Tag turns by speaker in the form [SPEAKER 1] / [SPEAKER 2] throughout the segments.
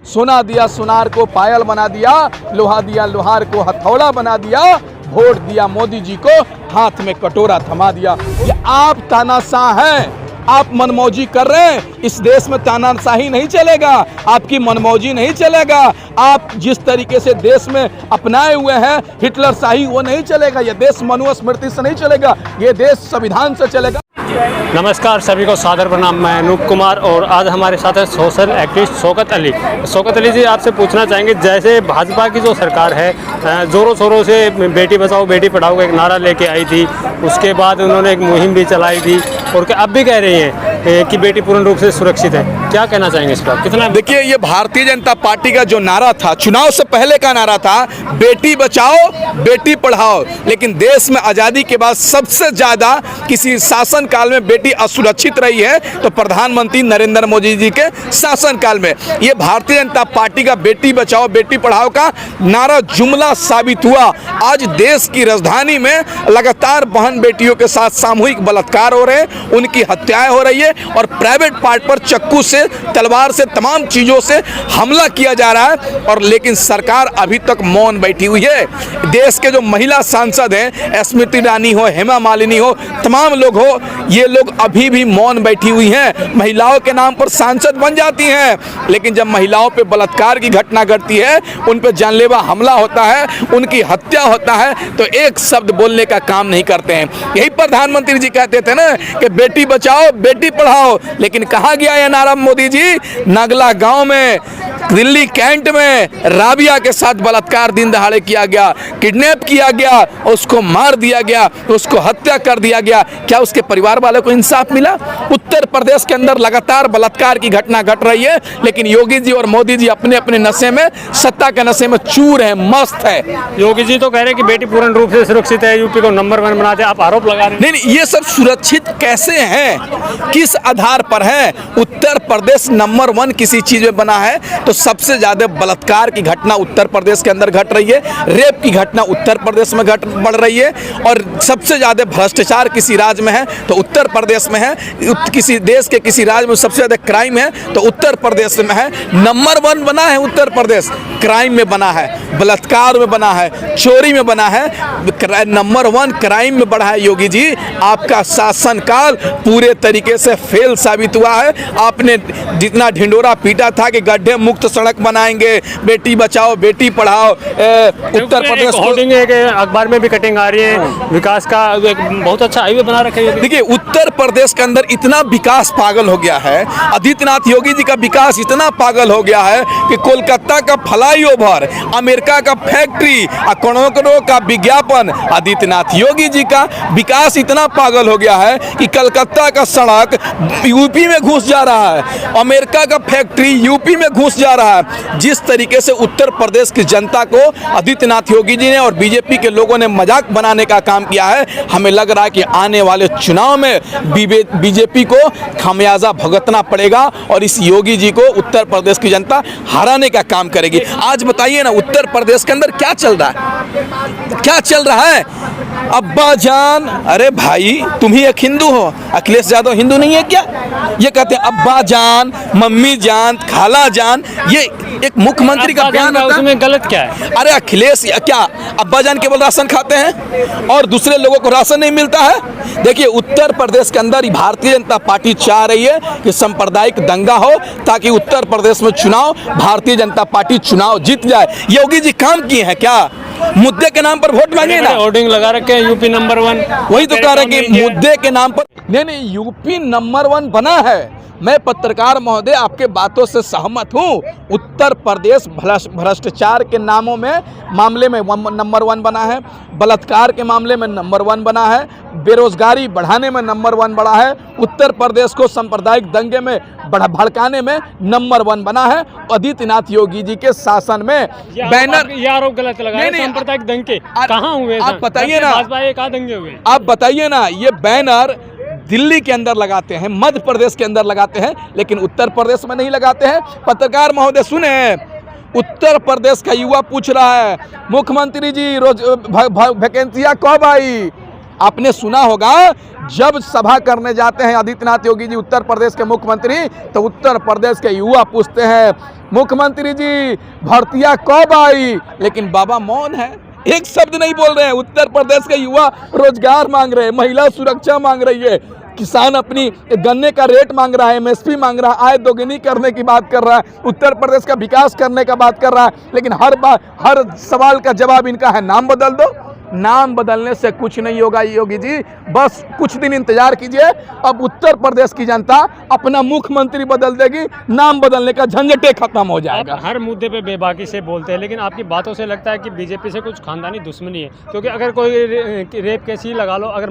[SPEAKER 1] सोना दिया सुनार को पायल बना दिया, लोहा दिया लोहार को हथौड़ा बना दिया, वोट दिया मोदी जी को हाथ में कटोरा थमा दिया। ये आप तानाशाह हैं, आप मनमौजी कर रहे हैं। इस देश में तानाशाही नहीं चलेगा, आपकी मनमौजी नहीं चलेगा। आप जिस तरीके से देश में अपनाए हुए हैं हिटलर शाही, वो नहीं चलेगा। ये देश मनुस्मृति से नहीं चलेगा, ये देश संविधान से चलेगा।
[SPEAKER 2] नमस्कार, सभी को सादर प्रणाम। मैं अनूप कुमार और आज हमारे साथ है सोशल एक्टिविस्ट शौकत अली। शौकत अली जी, आपसे पूछना चाहेंगे, जैसे भाजपा की जो सरकार है ज़ोरों शोरों से बेटी बचाओ बेटी पढ़ाओ का एक नारा लेके आई थी, उसके बाद उन्होंने एक मुहिम भी चलाई थी और अब भी कह रही हैं कि बेटी पूर्ण रूप से सुरक्षित है। क्या कहना चाहेंगे इस पर? कितना
[SPEAKER 1] देखिए, ये भारतीय जनता पार्टी का जो नारा था, चुनाव से पहले का नारा था, बेटी बचाओ बेटी पढ़ाओ। लेकिन देश में आज़ादी के बाद सबसे ज़्यादा किसी शासन काल में बेटी असुरक्षित रही है तो प्रधानमंत्री नरेंद्र मोदी जी के शासन काल में। ये भारतीय जनता पार्टी का बेटी बचाओ बेटी पढ़ाओ का नारा जुमला साबित हुआ। आज देश की राजधानी में लगातार बहन बेटियों के साथ सामूहिक बलात्कार हो रहे हैं, उनकी हत्याएं हो रही है और प्राइवेट पार्ट पर चक्कू से, तलवार से, तमाम चीज़ों से हमला किया जा रहा है। और लेकिन सरकार अभी तक मौन बैठी हुई है। देश के जो महिला सांसद हैं, स्मृति ईरानी हो, हेमा मालिनी हो, तमाम लोग हो, ये लोग अभी भी मौन बैठी हुई हैं। महिलाओं के नाम पर सांसद बन जाती हैं, लेकिन जब महिलाओं पे बलात्कार की घटना घटती है, उन पे जानलेवा हमला होता है, उनकी हत्या होता है, तो एक शब्द बोलने का काम नहीं करते हैं। यही प्रधानमंत्री जी कहते थे ना कि बेटी बचाओ बेटी पढ़ाओ, लेकिन कहाँ गया ये नारा मोदी जी? नगला गांव में, दिल्ली कैंट में राबिया के साथ बलात्कार दिन दहाड़े किया गया, किडनैप किया गया, उसको मार दिया गया, उसको हत्या कर दिया गया। क्या उसके परिवार वालों को इंसाफ मिला? उत्तर प्रदेश के अंदर लगातार बलात्कार की घटना घट रही है, लेकिन योगी जी और मोदी जी अपने अपने नशे में, सत्ता के नशे में चूर है, मस्त है।
[SPEAKER 2] योगी जी तो कह रहे हैं कि बेटी पूर्ण रूप से सुरक्षित है, यूपी को नंबर 1 बनाते हैं, आप आरोप लगा रहे हैं।
[SPEAKER 1] नहीं, ये सब सुरक्षित कैसे हैं, किस आधार पर है? उत्तर प्रदेश नंबर 1 किसी चीज में बना है तो सबसे ज्यादा बलात्कार की घटना उत्तर प्रदेश के अंदर घट रही है, रेप की घटना उत्तर प्रदेश में बढ़ रही है, और सबसे ज्यादा भ्रष्टाचार किसी राज्य में है तो उत्तर प्रदेश में है। किसी देश के किसी राज्य में सबसे ज्यादा क्राइम है तो उत्तर प्रदेश में है। नंबर 1 बना है उत्तर प्रदेश, क्राइम में बना है, बलात्कार में बना है, चोरी में बना है, नंबर 1 क्राइम में बढ़ा है। योगी जी, आपका शासनकाल पूरे तरीके से फेल साबित हुआ है। आपने जितना ढिंडोरा पीटा था कि गड्ढे मुक्त सड़क बनाएंगे, बेटी बचाओ बेटी पढ़ाओ, उत्तर प्रदेश
[SPEAKER 2] अखबार में भी कटिंग आ रही है, विकास का एक बहुत अच्छा हाईवे बना रखा है।
[SPEAKER 1] देखिए, उत्तर प्रदेश के अंदर इतना विकास पागल हो गया है, आदित्यनाथ योगी जी का विकास इतना पागल हो गया है कि कोलकाता का फ्लाईओवर, अमेरिका का फैक्ट्री, करोड़ों का विज्ञापन, आदित्यनाथ योगी जी का विकास इतना पागल हो गया है कि कलकत्ता का सड़क यूपी में घुस जा रहा है, अमेरिका का फैक्ट्री यूपी में घुस जा रहा है। जिस तरीके से उत्तर प्रदेश की जनता को आदित्यनाथ योगी जी ने और बीजेपी के लोगों ने मजाक बनाने का काम किया है, हमें लग रहा है कि आने वाले चुनाव में बीजेपी को खामियाजा भुगतना पड़ेगा और इस योगी जी को उत्तर प्रदेश की जनता हराने का काम करेगी। आज बताइए ना, उत्तर प्रदेश के अंदर क्या चल रहा है? क्या चल रहा है? अब्बा जान, अरे भाई तुम ही एक हिंदू हो, अखिलेश यादव हिंदू नहीं है क्या? ये कहते हैं अब्बा जान, मम्मी जान, खाला जान, ये एक मुख्यमंत्री का बयान होता है।
[SPEAKER 2] उसमें गलत क्या है?
[SPEAKER 1] अरे अखिलेश क्या अब्बा जान केवल राशन खाते हैं और दूसरे लोगों को राशन नहीं मिलता है? देखिए, उत्तर प्रदेश के अंदर भारतीय जनता पार्टी चाह रही है कि सांप्रदायिक दंगा हो ताकि उत्तर प्रदेश में चुनाव, भारतीय जनता पार्टी चुनाव जीत जाए। योगी जी काम किए हैं क्या? मुद्दे के नाम पर वोट मांगे ना,
[SPEAKER 2] होर्डिंग लगा रखे हैं यूपी नंबर 1,
[SPEAKER 1] वही तो कह रहे हैं कि मुद्दे के नाम पर। नहीं, यूपी नंबर 1 बना है। मैं पत्रकार महोदय आपके बातों से सहमत हूँ। उत्तर प्रदेश भ्रष्टाचार के नामों में मामले में नंबर 1 बना है, बलात्कार के मामले में नंबर 1 बना है, बेरोजगारी बढ़ाने में नंबर 1 बना है, उत्तर प्रदेश को सांप्रदायिक दंगे में भड़काने में नंबर 1 बना है। आदित्यनाथ योगी जी के शासन में बैनर,
[SPEAKER 2] ये आरोप गलत लगा है, सांप्रदायिक दंगे कहाँ हुए?
[SPEAKER 1] आप बताइए ना,
[SPEAKER 2] कहाँ दंगे हुए?
[SPEAKER 1] आप बताइए ना। ये बैनर दिल्ली के अंदर लगाते हैं, मध्य प्रदेश के अंदर लगाते हैं, लेकिन उत्तर प्रदेश में नहीं लगाते हैं। पत्रकार महोदय सुने, उत्तर प्रदेश का युवा पूछ रहा है, मुख्यमंत्री जी रोज वैकेंसियां कब आई? आपने सुना होगा, जब सभा करने जाते हैं आदित्यनाथ योगी जी उत्तर प्रदेश के मुख्यमंत्री, तो उत्तर प्रदेश के युवा पूछते हैं, मुख्यमंत्री जी भर्तियां कब आई, लेकिन बाबा मौन है, एक शब्द नहीं बोल रहे हैं। उत्तर प्रदेश के युवा रोजगार मांग रहे हैं, महिला सुरक्षा मांग रही है, किसान अपनी गन्ने का रेट मांग रहा है, एमएसपी मांग रहा है, आय दोगुनी करने की बात कर रहा है, उत्तर प्रदेश का विकास करने का बात कर रहा है। लेकिन हर सवाल का जवाब इनका है नाम बदल दो। नाम बदलने से कुछ नहीं होगा योगी जी, बस कुछ दिन इंतजार कीजिए। अब उत्तर प्रदेश की जनता अपना मुख्यमंत्री बदल देगी, नाम बदलने का झंझटे खत्म हो जाएगा।
[SPEAKER 2] आप हर मुद्दे पे बेबाकी से बोलते हैं, लेकिन आपकी बातों से लगता है कि बीजेपी से कुछ खानदानी दुश्मनी है। क्योंकि अगर कोई रेप केस ही लगा लो, अगर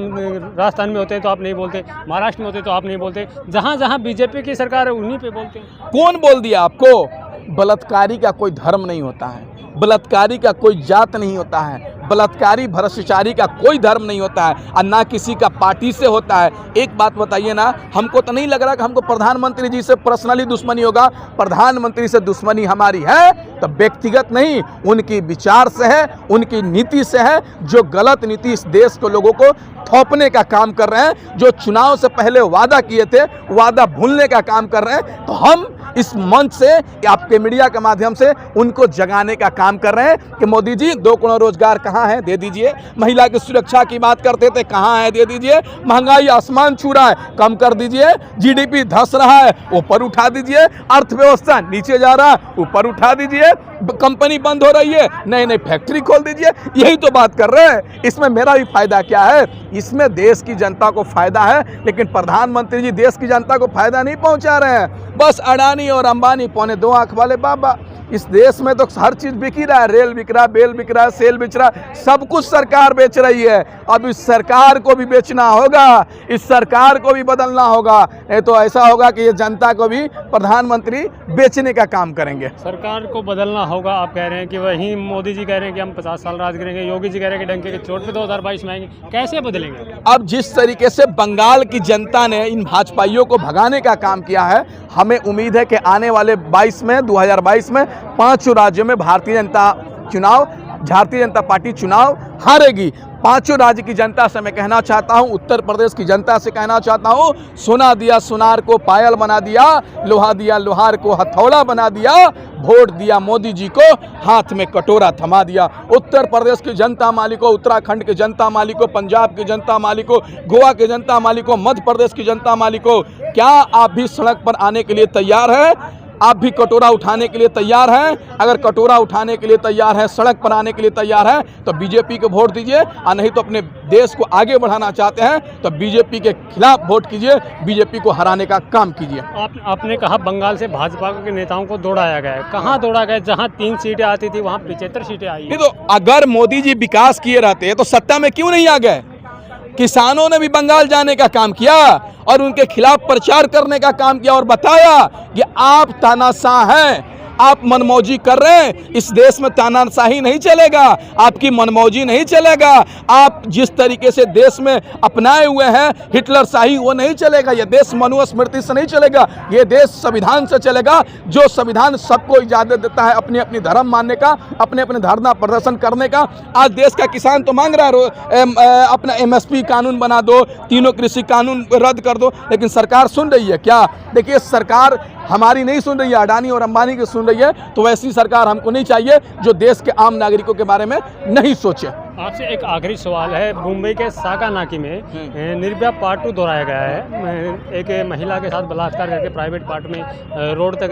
[SPEAKER 2] राजस्थान में होते तो आप नहीं बोलते, महाराष्ट्र में होते तो आप नहीं बोलते, जहाँ जहाँ बीजेपी की सरकार है उन्हीं पे बोलते हैं।
[SPEAKER 1] कौन बोल दिया आपको? बलात्कारी का कोई धर्म नहीं होता है, बलात्कारी का कोई जात नहीं होता है, बलात्कारी भ्रष्टाचारी का कोई धर्म नहीं होता है, और ना किसी का पार्टी से होता है। एक बात बताइए ना, हमको तो नहीं लग रहा कि हमको प्रधानमंत्री जी से पर्सनली दुश्मनी होगा। प्रधानमंत्री से दुश्मनी हमारी है तो व्यक्तिगत नहीं, उनकी विचार से है, उनकी नीति से है, जो गलत नीति इस देश के लोगों को थोपने का काम कर रहे हैं, जो चुनाव से पहले वादा किए थे वादा भूलने का काम कर रहे हैं। तो हम इस मंच से, आपके मीडिया के माध्यम से उनको जगाने का काम कर रहे हैं कि मोदी जी 2 करोड़ रोजगार कहाँ है, दे दीजिए। महिला की सुरक्षा की बात करते थे, कहाँ है, दे दीजिए। महंगाई आसमान छू रहा है, कम कर दीजिए। जीडीपी धस रहा है, ऊपर उठा दीजिए। अर्थव्यवस्था नीचे जा रहा है, ऊपर उठा दीजिए। कंपनी बंद हो रही है, नई नई फैक्ट्री खोल दीजिए। यही तो बात कर रहे हैं। इसमें मेरा भी फायदा क्या है? इसमें देश की जनता को फायदा है, लेकिन प्रधानमंत्री जी देश की जनता को फायदा नहीं पहुंचा रहे हैं। बस अडानी और अंबानी पौने 2 आंख वाले बाबा। इस देश में तो हर चीज बिक ही रहा है, रेल बिक रहा है, बेल बिक रहा है, सेल बिक रहा है, सब कुछ सरकार बेच रही है। अब इस सरकार को भी बेचना होगा, इस सरकार को भी बदलना होगा, नहीं तो ऐसा होगा कि ये जनता को भी प्रधानमंत्री बेचने का काम करेंगे।
[SPEAKER 2] सरकार को बदलना होगा, आप कह रहे हैं कि वहीं मोदी जी कह रहे हैं कि हम 50 साल राज करेंगे, योगी जी कह रहे हैं कि डंके की चोट पे 2022 में आएंगे। कैसे बदलेंगे?
[SPEAKER 1] अब जिस तरीके से बंगाल की जनता ने इन भाजपाइयों को भगाने का काम किया है, हमें उम्मीद है कि आने वाले 2022 में 5 राज्यों में भारतीय जनता पार्टी चुनाव हारेगी। 5 राज्य की जनता से मैं कहना चाहता हूं, उत्तर प्रदेश की जनता से कहना चाहता हूं, सोना दिया सुनार को पायल बना दिया, लोहा दिया लोहार को हथौड़ा बना दिया, वोट दिया मोदी जी को, हाथ में कटोरा थमा दिया। उत्तर प्रदेश की जनता मालिको, उत्तराखंड की जनता मालिको, पंजाब की जनता मालिको, गोवा की जनता मालिको, मध्य प्रदेश की जनता मालिको, क्या आप भी सड़क पर आने के लिए तैयार हैं? आप भी कटोरा उठाने के लिए तैयार हैं? अगर कटोरा उठाने के लिए तैयार हैं, सड़क पर आने के लिए तैयार हैं, तो बीजेपी को वोट दीजिए, और नहीं तो अपने देश को आगे बढ़ाना चाहते हैं तो बीजेपी के खिलाफ वोट कीजिए, बीजेपी को हराने का काम कीजिए।
[SPEAKER 2] आपने कहा बंगाल से भाजपा के नेताओं को दौड़ाया गया है, कहाँ दौड़ा गया? जहाँ 3 सीटें आती थी वहाँ 75 सीटें आई।
[SPEAKER 1] नहीं तो अगर मोदी जी विकास किए रहते तो सत्ता में क्यों नहीं आ गए? किसानों ने भी बंगाल जाने का काम किया और उनके खिलाफ प्रचार करने का काम किया और बताया कि आप तानाशाह हैं, आप मनमौजी कर रहे हैं। इस देश में तानाशाही नहीं चलेगा, आपकी मनमौजी नहीं चलेगा। आप जिस तरीके से देश में अपनाए हुए हैं हिटलर शाही, वो नहीं चलेगा। ये देश मनुस्मृति से नहीं चलेगा, ये देश संविधान से चलेगा। जो संविधान सबको इजाजत देता है अपने अपनी धर्म मानने का, अपने अपने धरना प्रदर्शन करने का। आज देश का किसान तो मांग रहा है अपना एमएसपी कानून बना दो, तीनों कृषि कानून रद्द कर दो, लेकिन सरकार सुन रही है क्या? देखिए, सरकार हमारी नहीं सुन रही है, अडानी और अंबानी की सुन रही है। तो वैसी सरकार हमको नहीं चाहिए जो देश के आम नागरिकों के बारे में नहीं सोचे।
[SPEAKER 2] आपसे एक आखिरी सवाल है। मुंबई के साकानाकी में निर्भया पार्ट 2 दोहराया गया है। एक महिला के साथ बलात्कार करके प्राइवेट पार्ट में रोड तक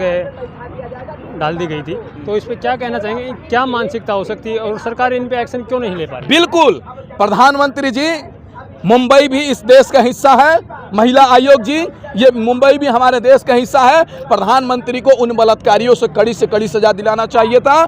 [SPEAKER 2] डाल दी गई थी, तो इस पर क्या कहना चाहेंगे? क्या मानसिकता हो सकती है और सरकार इन पे एक्शन क्यों नहीं ले पा रही?
[SPEAKER 1] बिल्कुल, प्रधानमंत्री जी, मुंबई भी इस देश का हिस्सा है। महिला आयोग जी, ये मुंबई भी हमारे देश का हिस्सा है। प्रधानमंत्री को उन बलात्कारियों से कड़ी सजा दिलाना चाहिए था।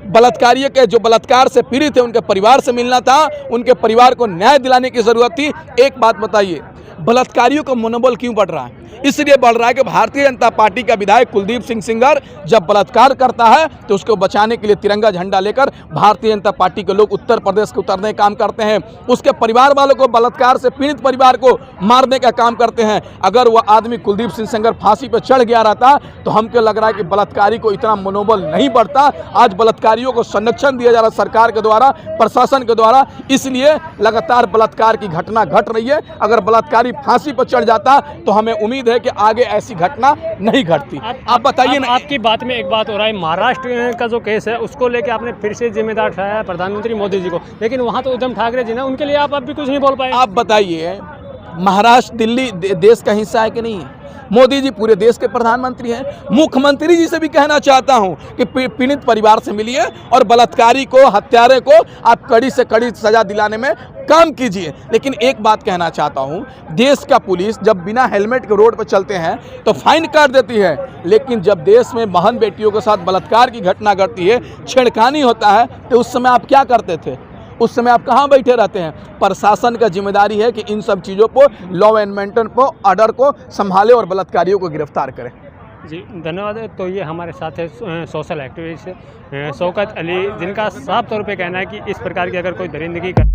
[SPEAKER 1] बलात्कारियों के जो बलात्कार से पीड़ित है उनके परिवार से मिलना था, उनके परिवार को न्याय दिलाने की जरूरत थी। एक बात बताइए, बलात्कारियों का मनोबल क्यों बढ़ रहा है? इसलिए बढ़ रहा है कि भारतीय जनता पार्टी का विधायक कुलदीप सिंह सेंगर जब बलात्कार करता है तो उसको बचाने के लिए तिरंगा झंडा लेकर भारतीय जनता पार्टी के लोग उत्तर प्रदेश के उतरने का काम करते हैं। उसके परिवार वालों को, बलात्कार से पीड़ित परिवार को मारने का काम करते हैं। अगर वह आदमी कुलदीप सिंह सेंगर फांसी पर चढ़ गया रहता तो हमको लग रहा है कि बलात्कारी को इतना मनोबल नहीं बढ़ता। आज बलात्कारियों को संरक्षण दिया जा रहा है सरकार के द्वारा, प्रशासन के द्वारा, इसलिए लगातार बलात्कार की घटना घट रही है। अगर बलात्कारी ही फांसी पर चढ़ जाता तो हमें उम्मीद है कि आगे ऐसी घटना नहीं घटती। आप बताइए ना।
[SPEAKER 2] आपकी बात में एक बात हो रहा है, महाराष्ट्र का जो केस है उसको लेके आपने फिर से जिम्मेदार ठहराया है प्रधानमंत्री मोदी जी को, लेकिन वहाँ तो उद्धव ठाकरे जी ना, उनके लिए आप अब भी कुछ नहीं बोल पाए।
[SPEAKER 1] आप बताइए, महाराष्ट्र दिल्ली देश का हिस्सा है कि नहीं है? मोदी जी पूरे देश के प्रधानमंत्री हैं। मुख्यमंत्री जी से भी कहना चाहता हूं कि पीड़ित परिवार से मिलिए और बलात्कारी को, हत्यारे को आप कड़ी से कड़ी सजा दिलाने में काम कीजिए। लेकिन एक बात कहना चाहता हूं, देश का पुलिस जब बिना हेलमेट के रोड पर चलते हैं तो फाइन काट देती है, लेकिन जब देश में बहन बेटियों के साथ बलात्कार की घटना घटती है, छेड़खानी होता है, तो उस समय आप क्या करते थे? उस समय आप कहाँ बैठे रहते हैं? प्रशासन का जिम्मेदारी है कि इन सब चीज़ों को, लॉ एनमेंटेन को, ऑर्डर को संभाले और बलात्कारियों को गिरफ्तार करें।
[SPEAKER 2] जी धन्यवाद। तो ये हमारे साथ है सोशल एक्टिविस्ट शौकत अली, जिनका साफ तौर पे कहना है कि इस प्रकार की अगर कोई दरिंदगी कर